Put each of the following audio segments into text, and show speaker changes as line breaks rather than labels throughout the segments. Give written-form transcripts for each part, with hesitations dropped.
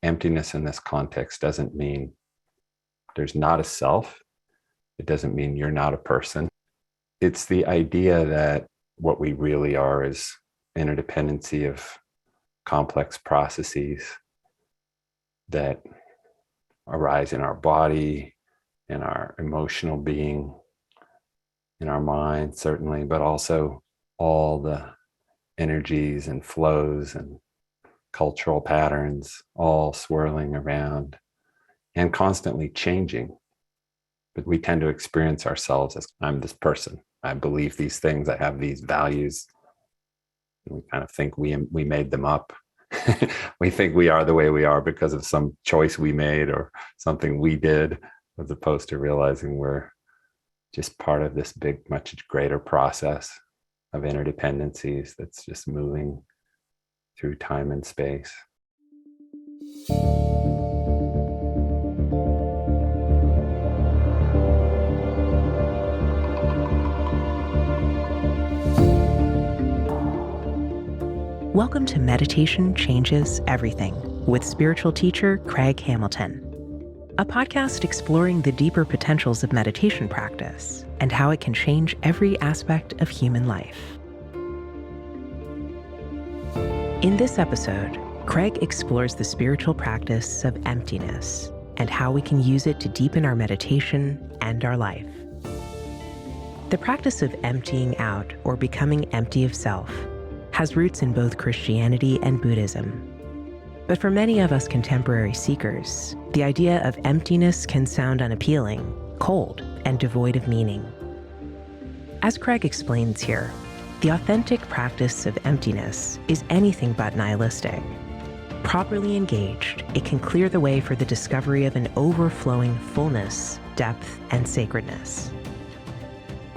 emptiness in this context doesn't mean there's not a self. It doesn't mean you're not a person. It's the idea that what we really are is interdependency of complex processes that arise in our body, in our emotional being, in our mind, certainly, but also all the energies and flows and cultural patterns all swirling around and constantly changing. But we tend to experience ourselves as, I'm this person. I believe these things. I have these values. And we kind of think we made them up. We think we are the way we are because of some choice we made or something we did, as opposed to realizing we're just part of this big, much greater process of interdependencies that's just moving through time and space.
Welcome to Meditation Changes Everything with spiritual teacher Craig Hamilton, a podcast exploring the deeper potentials of meditation practice and how it can change every aspect of human life. In this episode, Craig explores the spiritual practice of emptiness and how we can use it to deepen our meditation and our life. The practice of emptying out or becoming empty of self has roots in both Christianity and Buddhism. But for many of us contemporary seekers, the idea of emptiness can sound unappealing, cold, and devoid of meaning. As Craig explains here, the authentic practice of emptiness is anything but nihilistic. Properly engaged, it can clear the way for the discovery of an overflowing fullness, depth, and sacredness.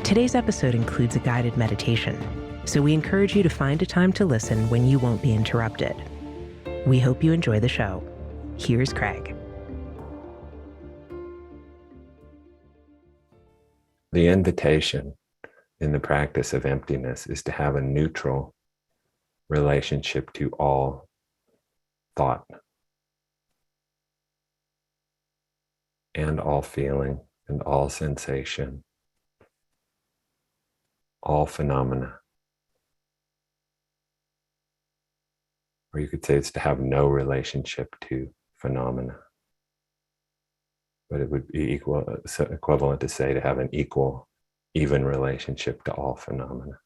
Today's episode includes a guided meditation, so we encourage you to find a time to listen when you won't be interrupted. We hope you enjoy the show. Here's Craig.
The invitation in the practice of emptiness is to have a neutral relationship to all thought and all feeling and all sensation, all phenomena. Or you could say it's to have no relationship to phenomena. But it would be equivalent to say to have an equal, even relationship to all phenomena.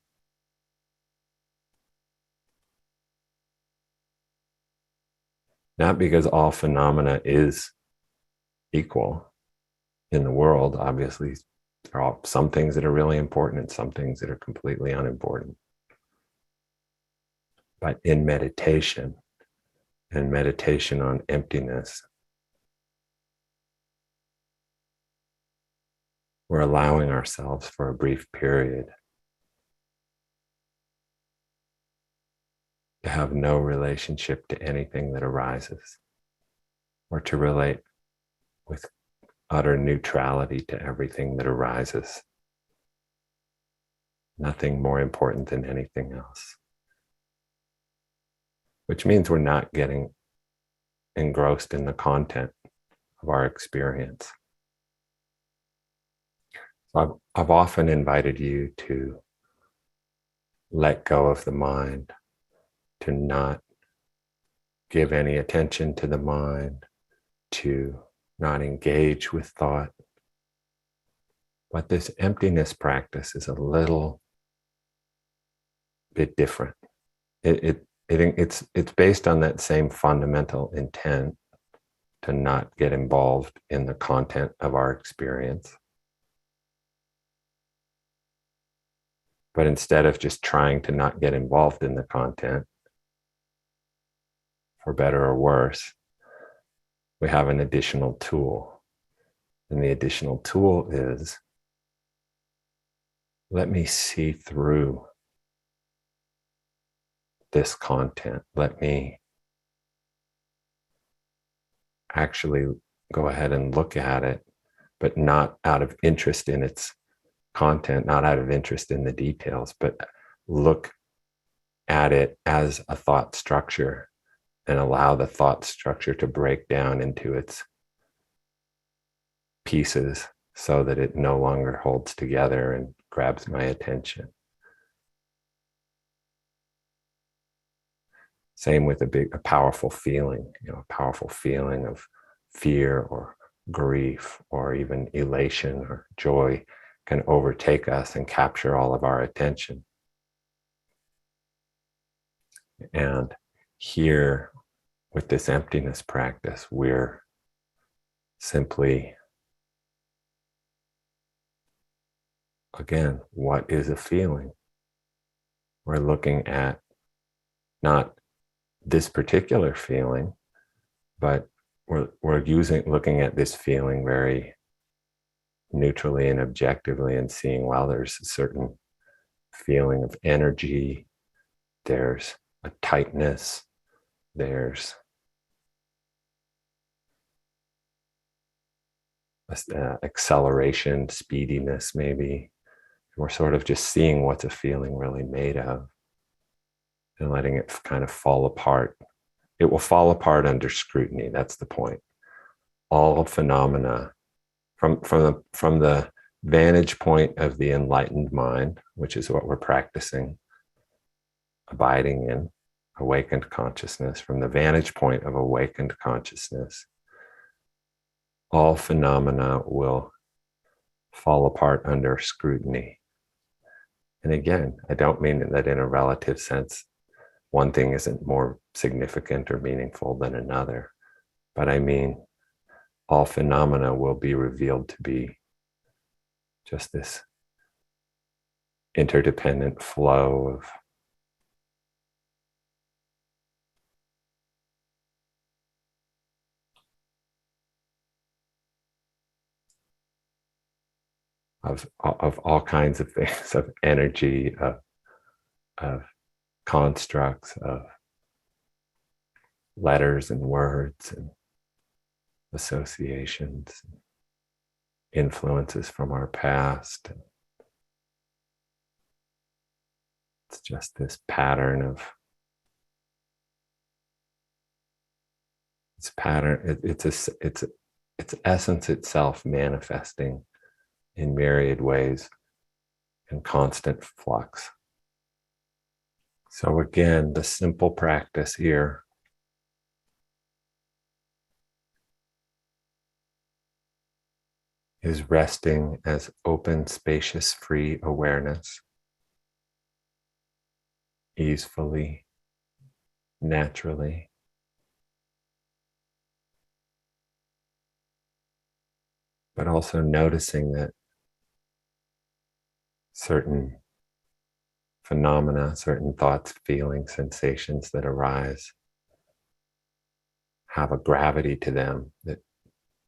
Not because all phenomena is equal in the world. Obviously, there are some things that are really important and some things that are completely unimportant. But in meditation and meditation on emptiness, we're allowing ourselves for a brief period to have no relationship to anything that arises, or to relate with utter neutrality to everything that arises. Nothing more important than anything else. Which means we're not getting engrossed in the content of our experience. So I've often invited you to let go of the mind, to not give any attention to the mind, to not engage with thought. But this emptiness practice is a little bit different. It's based on that same fundamental intent to not get involved in the content of our experience. But instead of just trying to not get involved in the content, for better or worse, we have an additional tool. And the additional tool is, let me see through this content. Let me actually go ahead and look at it, but not out of interest in its content, not out of interest in the details, but look at it as a thought structure and allow the thought structure to break down into its pieces so that it no longer holds together and grabs my attention. Same with a powerful feeling, a powerful feeling of fear or grief or even elation or joy can overtake us and capture all of our attention. And here, with this emptiness practice, we're simply, again, what is a feeling? We're looking at not this particular feeling, but we're looking at this feeling very neutrally and objectively and seeing, well, there's a certain feeling of energy, there's a tightness, there's acceleration, speediness, maybe. We're sort of just seeing what's a feeling really made of and letting it kind of fall apart. It will fall apart under scrutiny. That's the point. All phenomena, from the vantage point of the enlightened mind, which is what we're practicing, abiding in awakened consciousness, from the vantage point of awakened consciousness, all phenomena will fall apart under scrutiny. And again, I don't mean that in a relative sense, one thing isn't more significant or meaningful than another, but I mean all phenomena will be revealed to be just this interdependent flow of all kinds of things, of energy, of constructs, of letters and words and associations, influences from our past. It's just this pattern of it's essence itself manifesting in myriad ways in constant flux. So again, the simple practice here is resting as open, spacious, free awareness, easefully, naturally. But also noticing that certain phenomena, certain thoughts, feelings, sensations that arise have a gravity to them that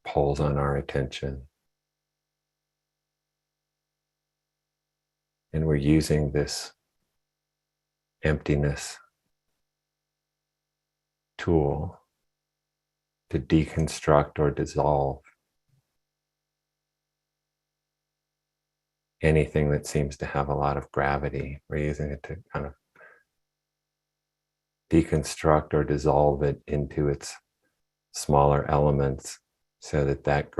pulls on our attention. And we're using this emptiness tool to deconstruct or dissolve anything that seems to have a lot of gravity. We're using it to kind of deconstruct or dissolve it into its smaller elements so that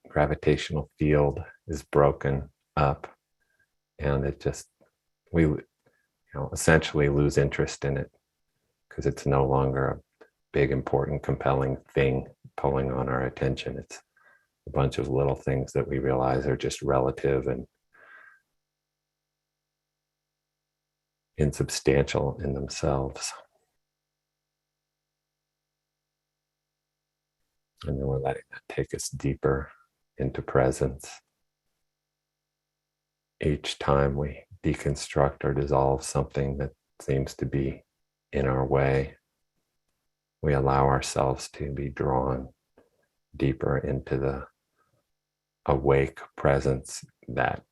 gravitational field is broken up, and we essentially lose interest in it because it's no longer a big, important, compelling thing pulling on our attention. It's a bunch of little things that we realize are just relative and insubstantial in themselves. And then we're letting that take us deeper into presence. Each time we deconstruct or dissolve something that seems to be in our way, we allow ourselves to be drawn deeper into the awake presence that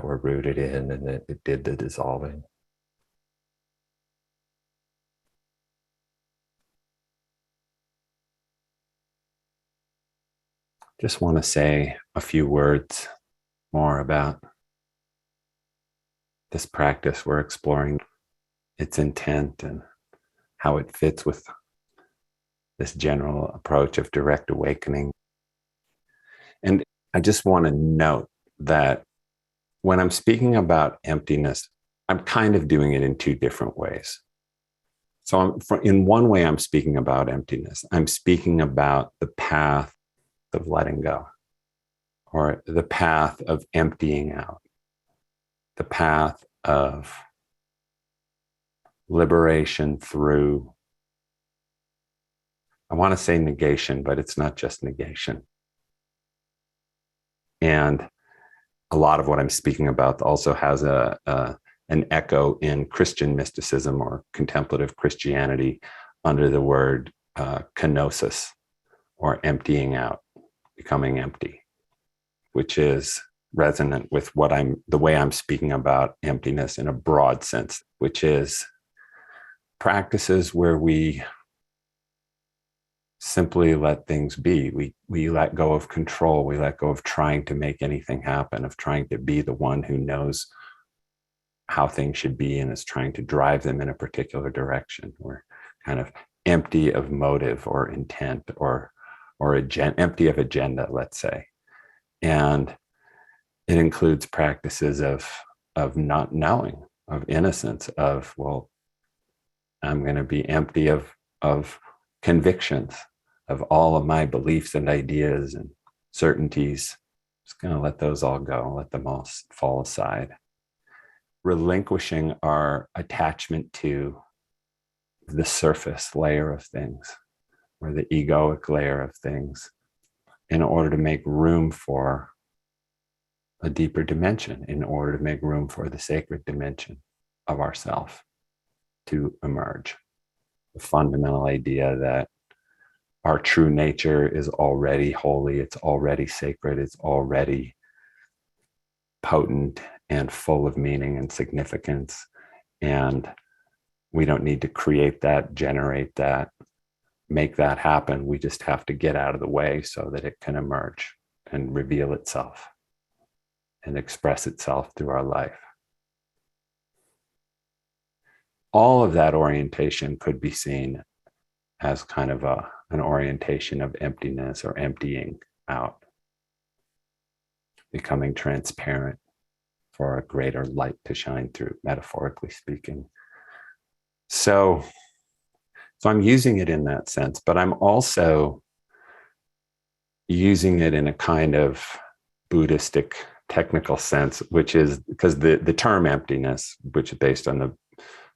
we're rooted in, and that it did the dissolving. Just want to say a few words more about this practice, we're exploring its intent and how it fits with this general approach of direct awakening. And I just want to note that when I'm speaking about emptiness, I'm kind of doing it in two different ways. So in one way, I'm speaking about emptiness. I'm speaking about the path of letting go, or the path of emptying out, the path of liberation through, I want to say negation, but it's not just negation. And a lot of what I'm speaking about also has an echo in Christian mysticism or contemplative Christianity under the word kenosis, or emptying out, becoming empty, which is resonant with the way I'm speaking about emptiness in a broad sense, which is practices where we simply let things be. We let go of control. We let go of trying to make anything happen, of trying to be the one who knows how things should be and is trying to drive them in a particular direction. We're kind of empty of motive or intent or empty of agenda, let's say. And it includes practices of not knowing, of innocence, of, well, I'm going to be empty of convictions, of all of my beliefs and ideas and certainties. Just going to let those all go, let them all fall aside. Relinquishing our attachment to the surface layer of things, or the egoic layer of things, in order to make room for a deeper dimension, in order to make room for the sacred dimension of ourself to emerge. The fundamental idea that our true nature is already holy, it's already sacred, it's already potent and full of meaning and significance. And we don't need to create that, generate that, make that happen. We just have to get out of the way so that it can emerge and reveal itself and express itself through our life. All of that orientation could be seen as kind of an orientation of emptiness or emptying out, becoming transparent for a greater light to shine through, metaphorically speaking. So I'm using it in that sense, but I'm also using it in a kind of Buddhistic technical sense, which is because the term emptiness, which is based on the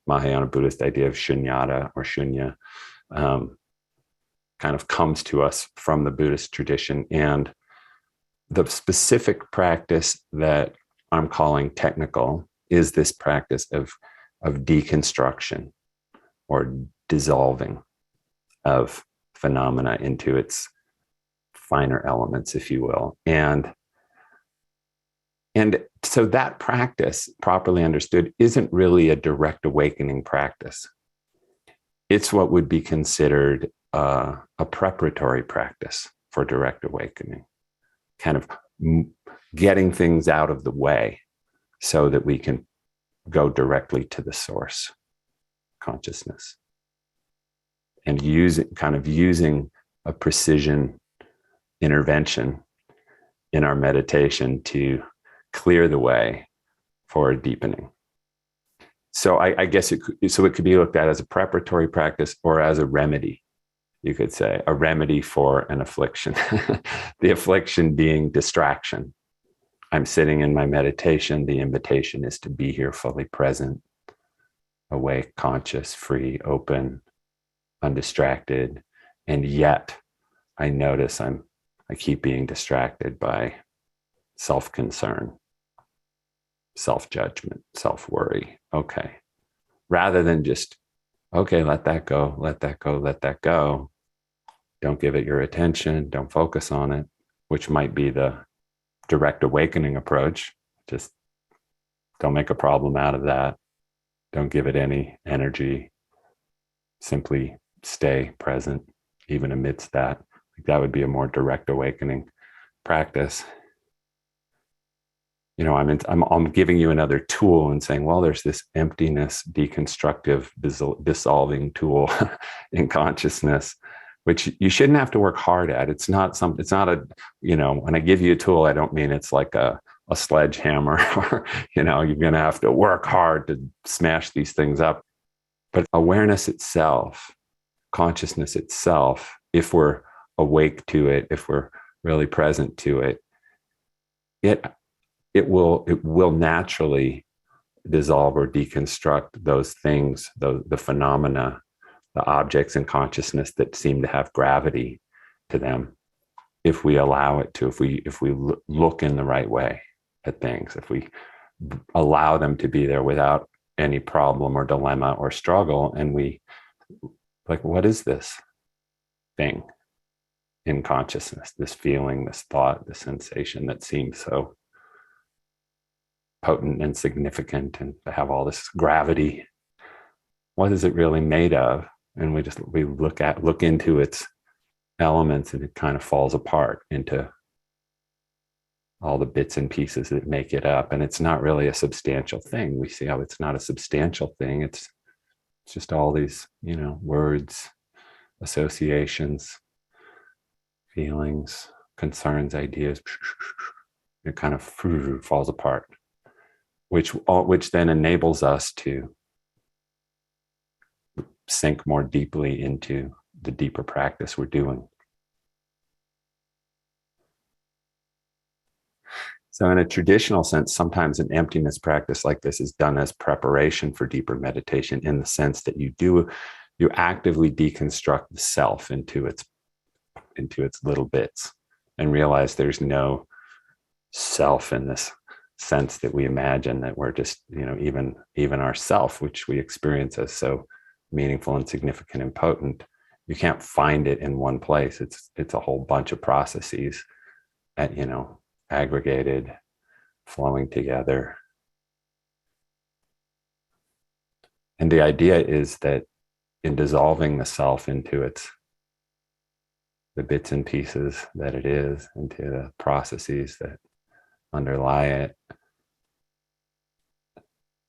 Mahayana Buddhist idea of shunyata or shunya, kind of comes to us from the Buddhist tradition. And the specific practice that I'm calling technical is this practice of deconstruction, or dissolving of phenomena into its finer elements, if you will. And so that practice, properly understood, isn't really a direct awakening practice. It's what would be considered a preparatory practice for direct awakening, kind of getting things out of the way so that we can go directly to the source consciousness, and using a precision intervention in our meditation to clear the way for a deepening. So I guess it could be looked at as a preparatory practice or as a remedy. You could say a remedy for an affliction, the affliction being distraction. I'm sitting in my meditation. The invitation is to be here fully present, awake, conscious, free, open, undistracted. And yet I notice I keep being distracted by self-concern, self-judgment, self-worry. Okay. Rather than just, okay, let that go, let that go, let that go. Don't give it your attention. Don't focus on it, which might be the direct awakening approach. Just don't make a problem out of that. Don't give it any energy. Simply stay present, even amidst that. That would be a more direct awakening practice. I'm giving you another tool and saying, well, there's this emptiness, deconstructive, dissolving tool in consciousness, which you shouldn't have to work hard at. It's not when I give you a tool, I don't mean it's like a sledgehammer or, you're going to have to work hard to smash these things up. But awareness itself, consciousness itself, if we're awake to it, if we're really present to it, it will naturally dissolve or deconstruct those things, the phenomena, the objects in consciousness that seem to have gravity to them, if we allow it to, if we look in the right way at things, if we allow them to be there without any problem or dilemma or struggle, and we like, what is this thing in consciousness, this feeling, this thought, this sensation that seems so potent and significant and have all this gravity? What is it really made of? And we look into its elements, and it kind of falls apart into all the bits and pieces that make it up. And it's not really a substantial thing. We see how it's not a substantial thing. It's just all these, words, associations, feelings, concerns, ideas. It kind of falls apart, which then enables us to sink more deeply into the deeper practice we're doing. So in a traditional sense, sometimes an emptiness practice like this is done as preparation for deeper meditation, in the sense that you actively deconstruct the self into its little bits and realize there's no self in this sense that we imagine, that we're just, even ourself, which we experience as so meaningful and significant and potent. You can't find it in one place. It's a whole bunch of processes at, aggregated, flowing together. And the idea is that in dissolving the self into the bits and pieces that it is, into the processes that underlie it,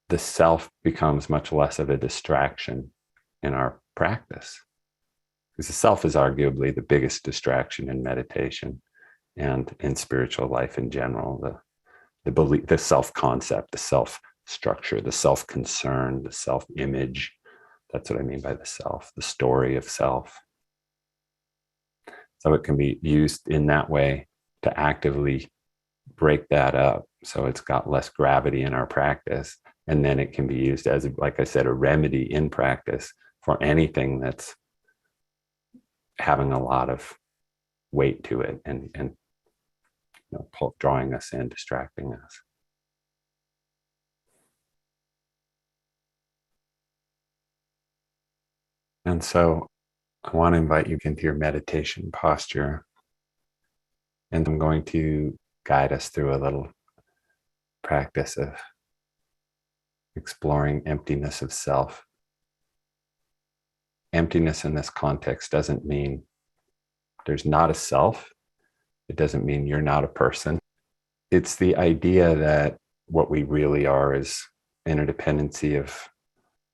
the self becomes much less of a distraction in our practice. Because the self is arguably the biggest distraction in meditation and in spiritual life in general. The belief, the self-concept, the self-structure, the self-concern, the self-image. That's what I mean by the self, the story of self. So it can be used in that way to actively break that up, so it's got less gravity in our practice. And then it can be used as, like I said, a remedy in practice for anything that's having a lot of weight to it and drawing us in, distracting us. And so I want to invite you into your meditation posture. And I'm going to guide us through a little practice of exploring emptiness of self. Emptiness in this context doesn't mean there's not a self. It doesn't mean you're not a person. It's the idea that what we really are is interdependency of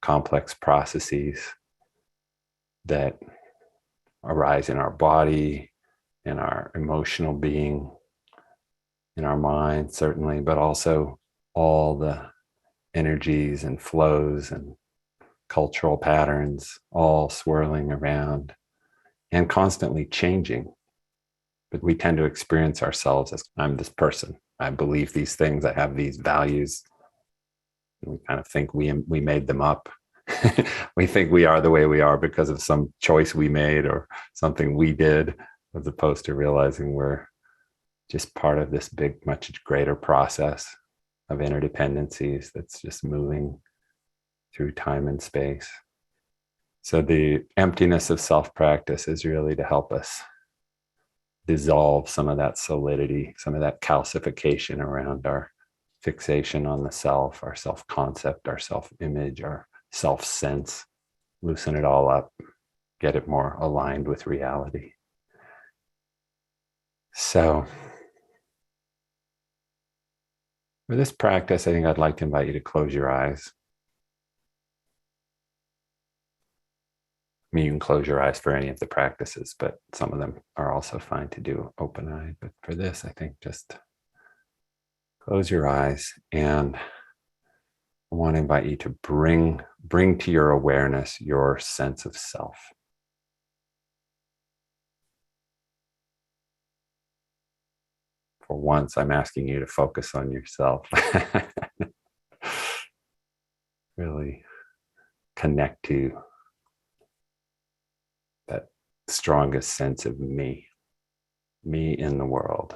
complex processes that arise in our body, in our emotional being, in our mind, certainly, but also all the energies and flows and cultural patterns all swirling around and constantly changing. But we tend to experience ourselves as, I'm this person. I believe these things. I have these values. And we kind of think we made them up. We think we are the way we are because of some choice we made or something we did, as opposed to realizing we're just part of this big, much greater process of interdependencies that's just moving through time and space. So the emptiness of self-practice is really to help us dissolve some of that solidity, some of that calcification around our fixation on the self, our self-concept, our self-image, our self-sense, loosen it all up, get it more aligned with reality. So For this practice, I think I'd like to invite you to close your eyes. I mean, you can close your eyes for any of the practices, but some of them are also fine to do open-eyed. But for this, I think just close your eyes, and I want to invite you to bring to your awareness your sense of self. For once, I'm asking you to focus on yourself. Really connect to that strongest sense of me in the world.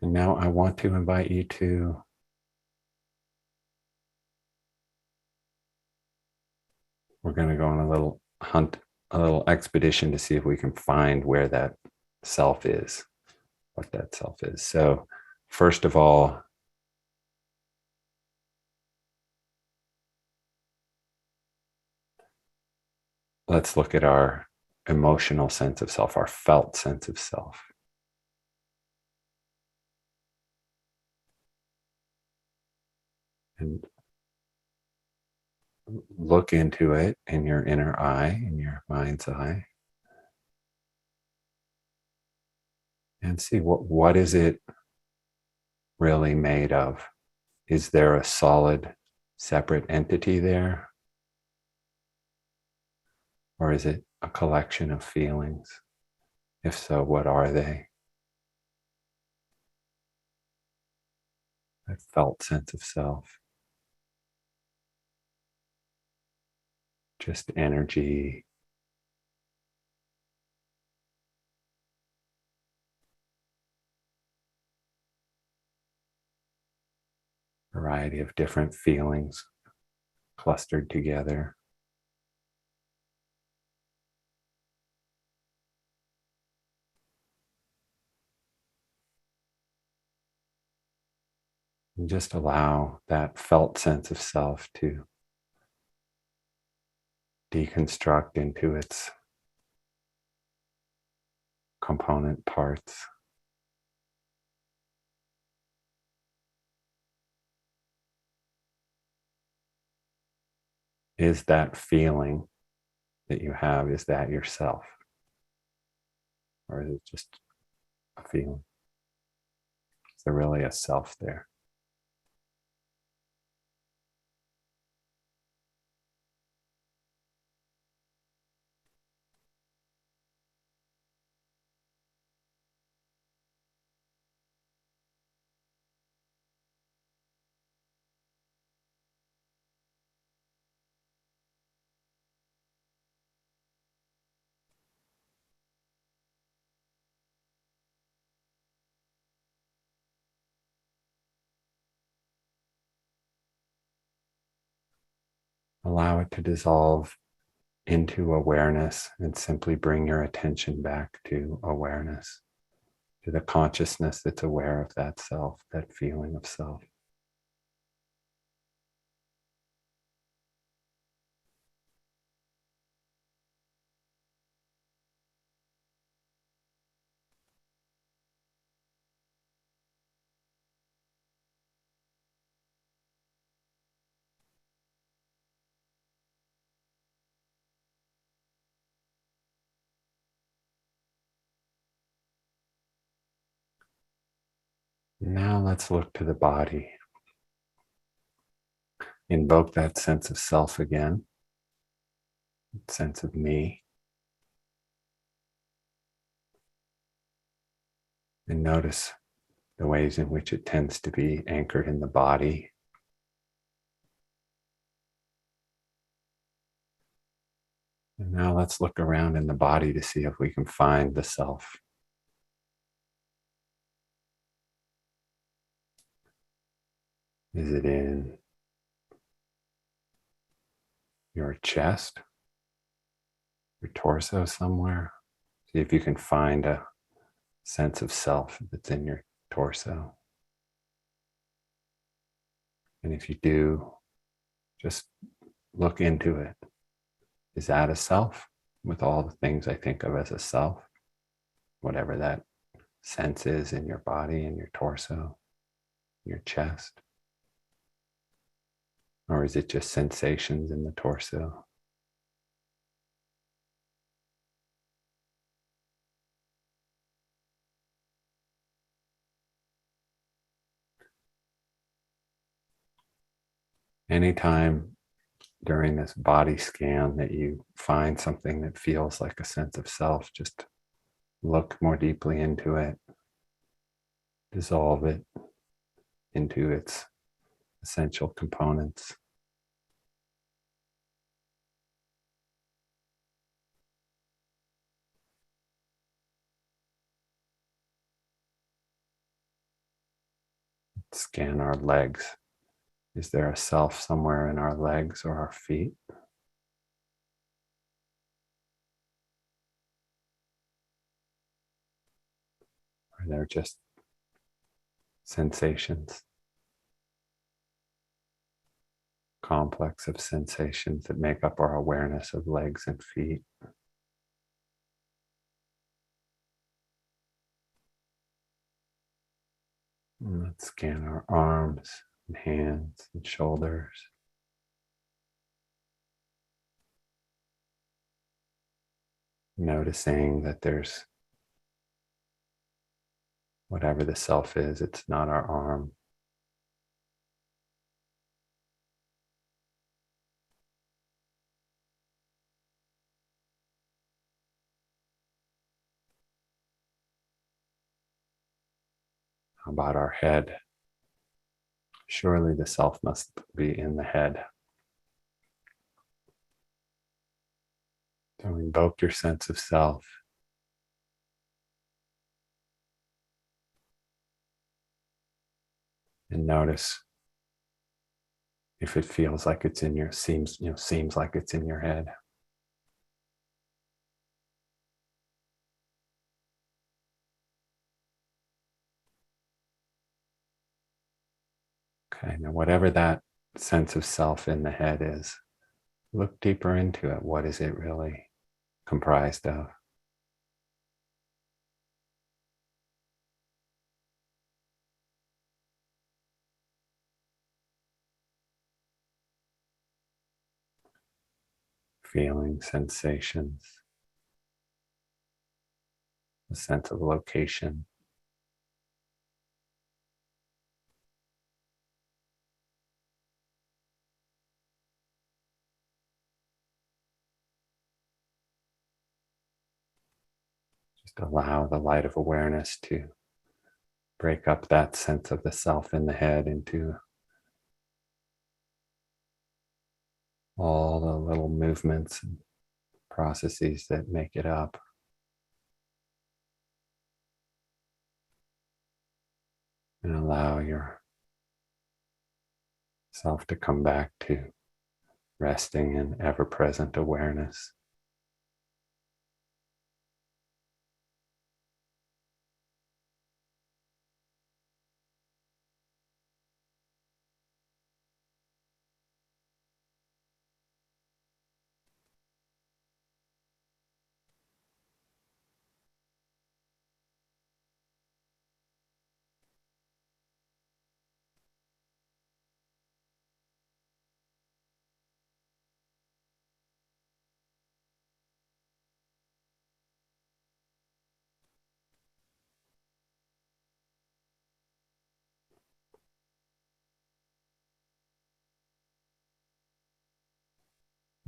And now I want to invite you to we're going to go on a little hunt, a little expedition to see if we can find where that self is, what that self is. So, first of all, let's look at our emotional sense of self, our felt sense of self. And look into it in your inner eye, in your mind's eye, and see what is it really made of? Is there a solid, separate entity there? Or is it a collection of feelings? If so, what are they? That felt sense of self. Just energy. Variety of different feelings clustered together. And just allow that felt sense of self to deconstruct into its component parts. Is that feeling that you have, is that yourself? Or is it just a feeling? Is there really a self there? Allow it to dissolve into awareness and simply bring your attention back to awareness, to the consciousness that's aware of that self, that feeling of self. Now let's look to the body. Invoke that sense of self again, sense of me. And notice the ways in which it tends to be anchored in the body. And now let's look around in the body to see if we can find the self. Is it in your chest, your torso somewhere? See if you can find a sense of self that's in your torso. And if you do, just look into it. Is that a self with all the things I think of as a self? Whatever that sense is in your body, in your torso, your chest? Or is it just sensations in the torso? Anytime during this body scan that you find something that feels like a sense of self, just look more deeply into it, dissolve it into its essential components. Scan our legs. Is there a self somewhere in our legs or our feet? Or they're just sensations, complex of sensations that make up our awareness of legs and feet. And let's scan our arms and hands and shoulders. Noticing that there's whatever the self is, it's not our arm. How about our head? Surely the self must be in the head. So invoke your sense of self. And notice if it feels like it's in your, seems like it's in your head. Okay, now whatever that sense of self in the head is, look deeper into it. What is it really comprised of? Feelings, sensations, a sense of location. Just allow the light of awareness to break up that sense of the self in the head into all the little movements and processes that make it up. And allow your self to come back to resting in ever-present awareness.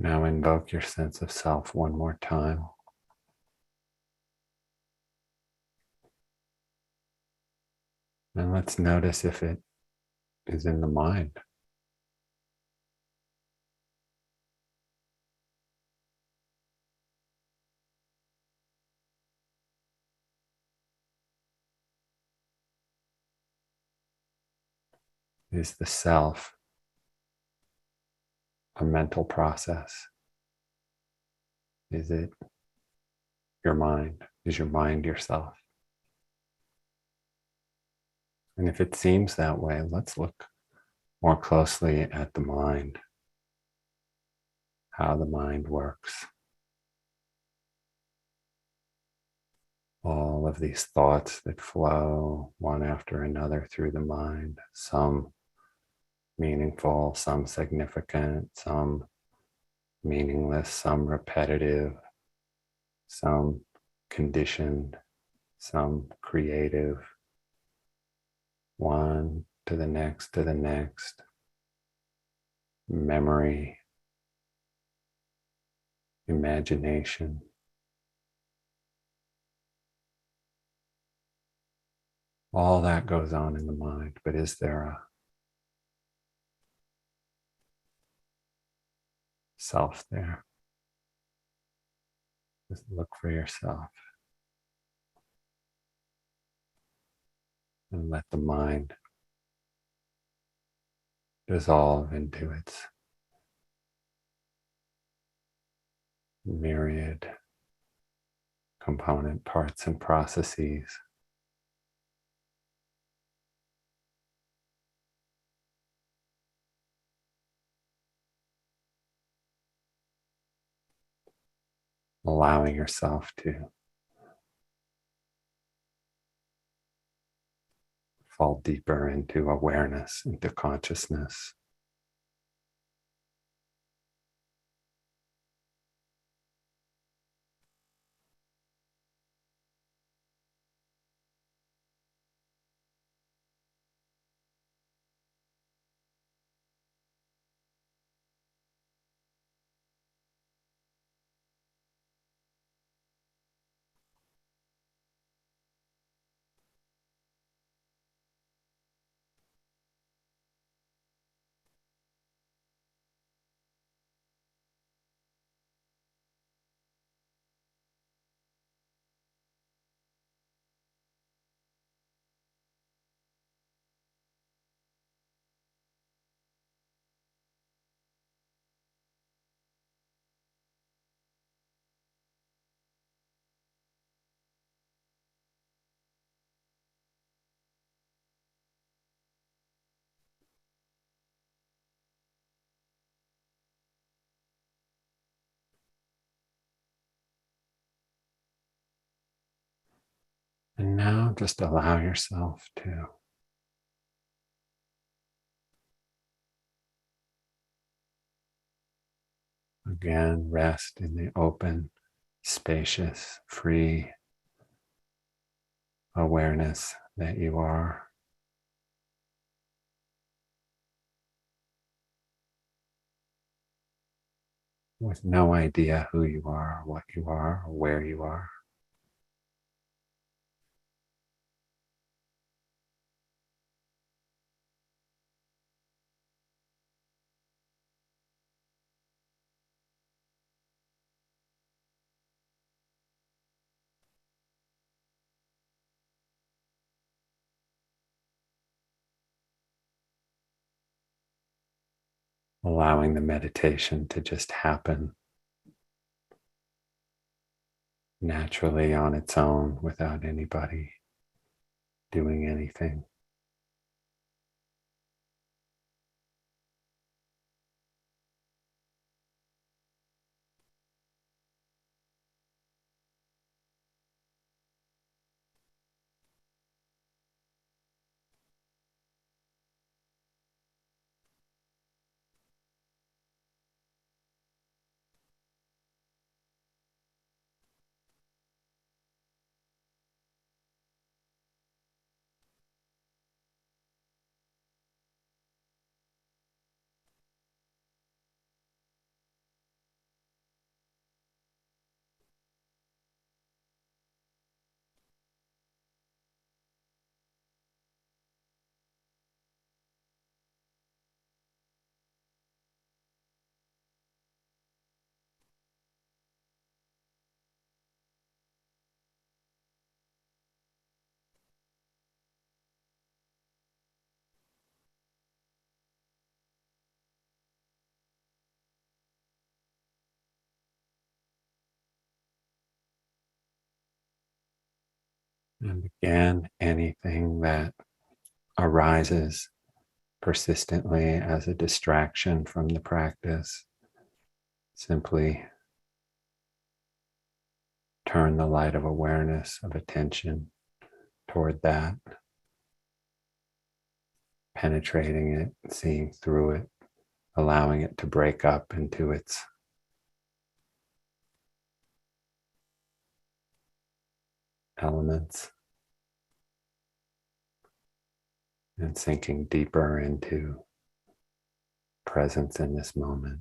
Now invoke your sense of self one more time. And let's notice if it is in the mind. Is the self a mental process? Is it your mind? Is your mind yourself? And if it seems that way, let's look more closely at the mind. how the mind works. All of these thoughts that flow one after another through the mind, some meaningful, some significant, some meaningless, some repetitive, some conditioned, some creative, one to the next, memory, imagination. All that goes on in the mind, but is there a self there? Just look for yourself and let the mind dissolve into its myriad component parts and processes. Allowing yourself to fall deeper into awareness, into consciousness. And now just allow yourself to again rest in the open, spacious, free awareness that you are. With no idea who you are, or what you are, or where you are. Allowing the meditation to just happen naturally on its own without anybody doing anything. And again, anything that arises persistently as a distraction from the practice, Simply turn the light of awareness, of attention toward that, penetrating it, seeing through it, allowing it to break up into its elements, and sinking deeper into presence in this moment.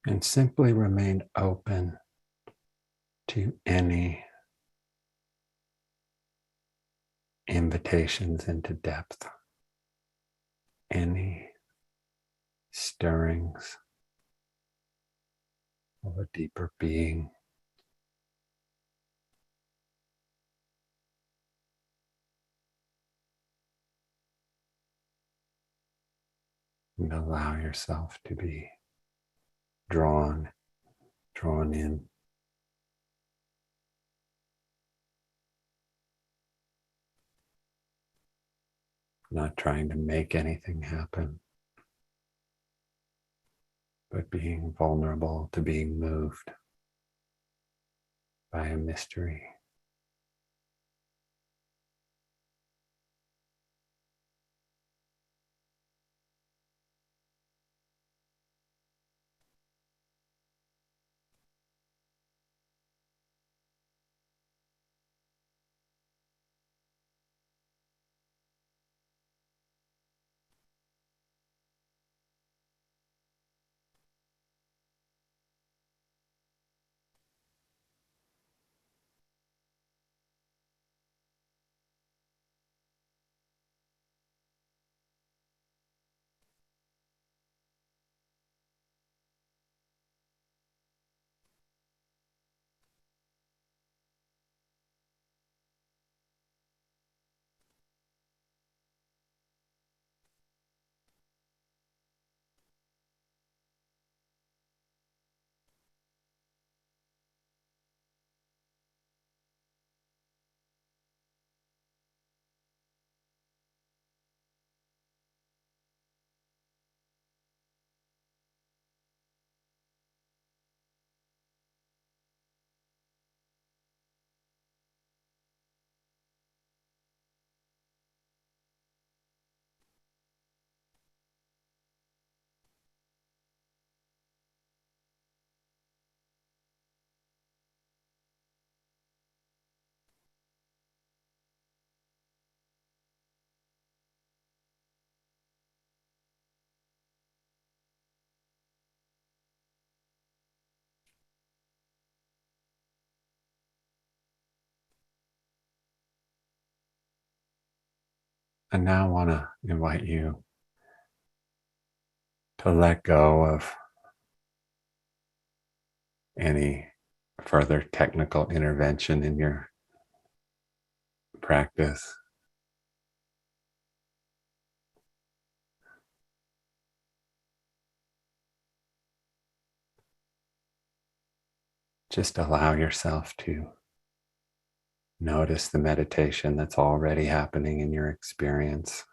And simply remain open to any invitations into depth, any stirrings of a deeper being. And allow yourself to be drawn in. Not trying to make anything happen, but being vulnerable to being moved by a mystery. And now I want to invite you to let go of any further technical intervention in your practice. Just allow yourself to notice the meditation that's already happening in your experience.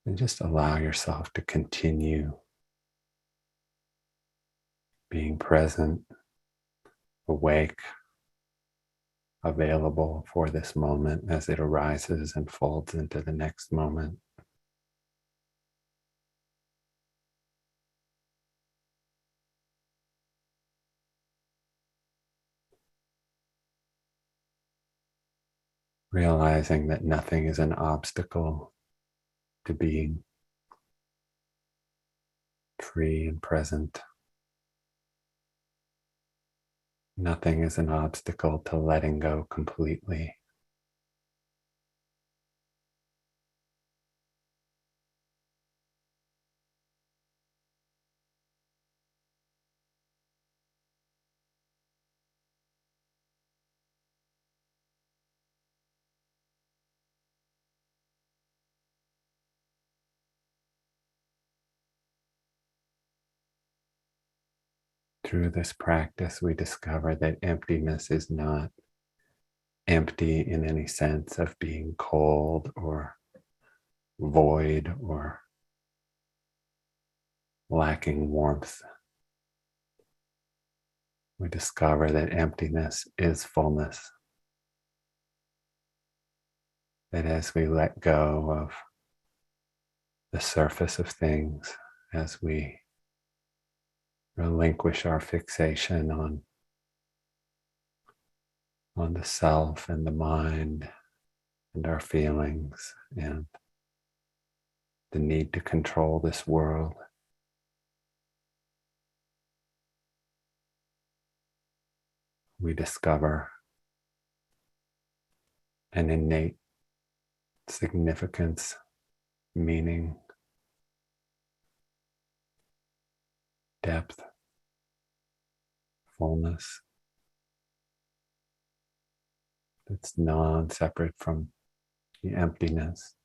And just allow yourself to continue being present, awake, available for this moment as it arises and folds into the next moment. Realizing that nothing is an obstacle to being free and present. Nothing is an obstacle to letting go completely. Through this practice, we discover that emptiness is not empty in any sense of being cold or void or lacking warmth. We discover that emptiness is fullness. That as we let go of the surface of things, as we relinquish our fixation on the self and the mind and our feelings and the need to control this world, we discover an innate significance, meaning, depth, fullness that's non-separate from the emptiness.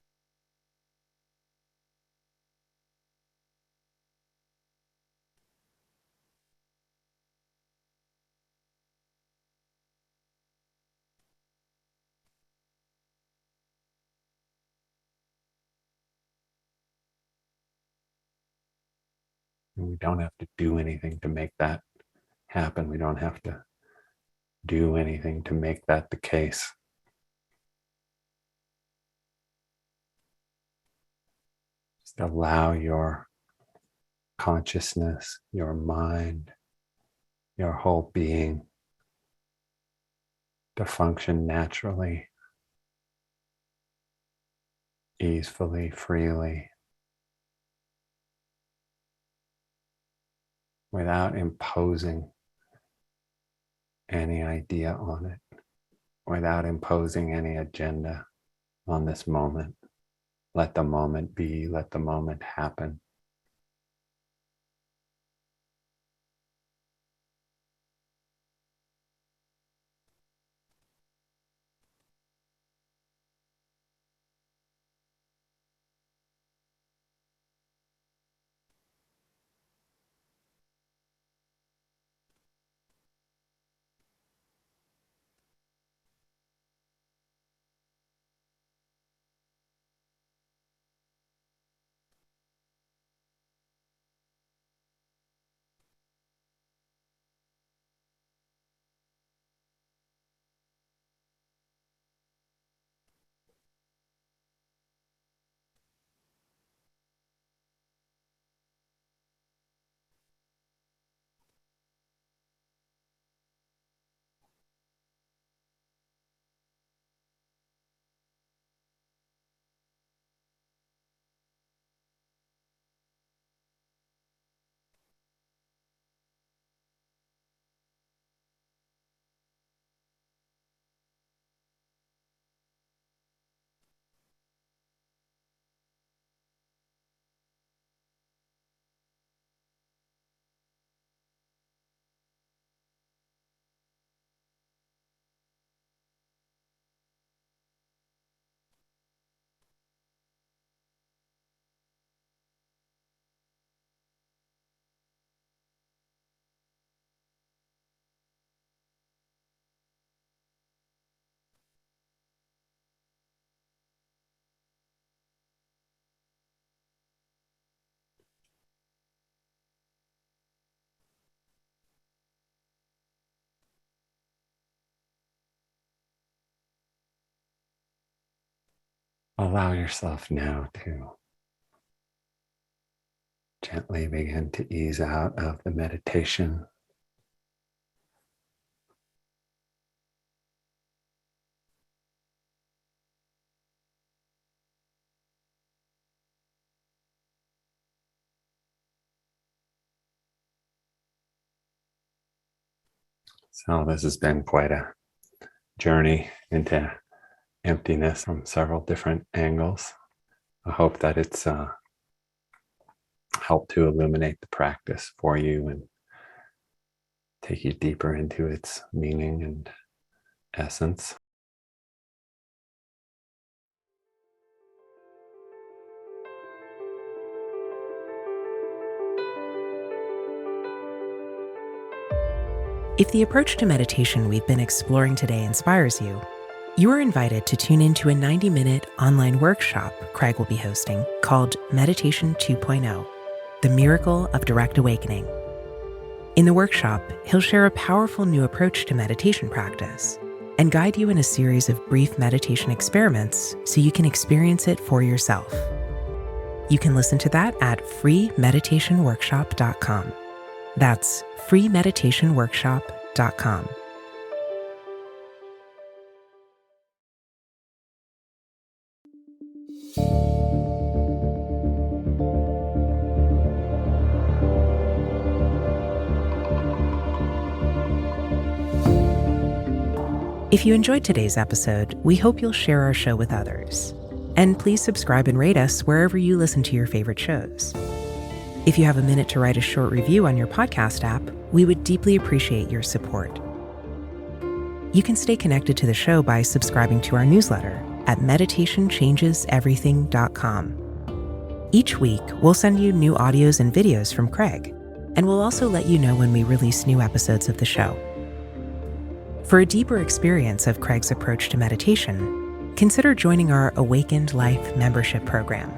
And we don't have to do anything to make that happen. We don't have to do anything to make that the case. Just allow your consciousness, your mind, your whole being to function naturally, easily, freely, without imposing any idea on it, without imposing any agenda on this moment. Let the moment be, let the moment happen. Allow yourself now to gently begin to ease out of the meditation. So this has been quite a journey into emptiness from several different angles. I hope that it's helped to illuminate the practice for you and take you deeper into its meaning and essence.
If the approach to meditation we've been exploring today inspires you, you are invited to tune into a 90-minute online workshop Craig will be hosting called Meditation 2.0, The Miracle of Direct Awakening. In the workshop, he'll share a powerful new approach to meditation practice and guide you in a series of brief meditation experiments so you can experience it for yourself. You can listen to that at freemeditationworkshop.com. That's freemeditationworkshop.com. If you enjoyed today's episode, we hope you'll share our show with others. And please subscribe and rate us wherever you listen to your favorite shows. If you have a minute to write a short review on your podcast app, we would deeply appreciate your support. You can stay connected to the show by subscribing to our newsletter at meditationchangeseverything.com. Each week, we'll send you new audios and videos from Craig, and we'll also let you know when we release new episodes of the show. For a deeper experience of Craig's approach to meditation, consider joining our Awakened Life membership program.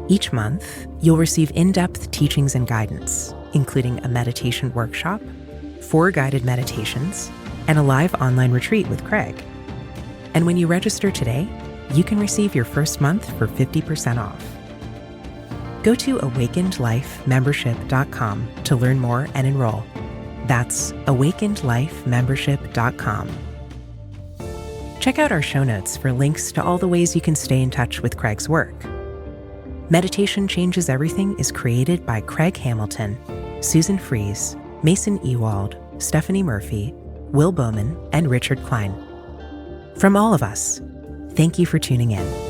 Each month, you'll receive in-depth teachings and guidance, including a meditation workshop, 4 guided meditations, and a live online retreat with Craig. And when you register today, you can receive your first month for 50% off. Go to awakenedlifemembership.com to learn more and enroll. That's awakenedlifemembership.com. Check out our show notes for links to all the ways you can stay in touch with Craig's work. Meditation Changes Everything is created by Craig Hamilton, Susan Fries, Mason Ewald, Stephanie Murphy, Will Bowman, and Richard Klein. From all of us, thank you for tuning in.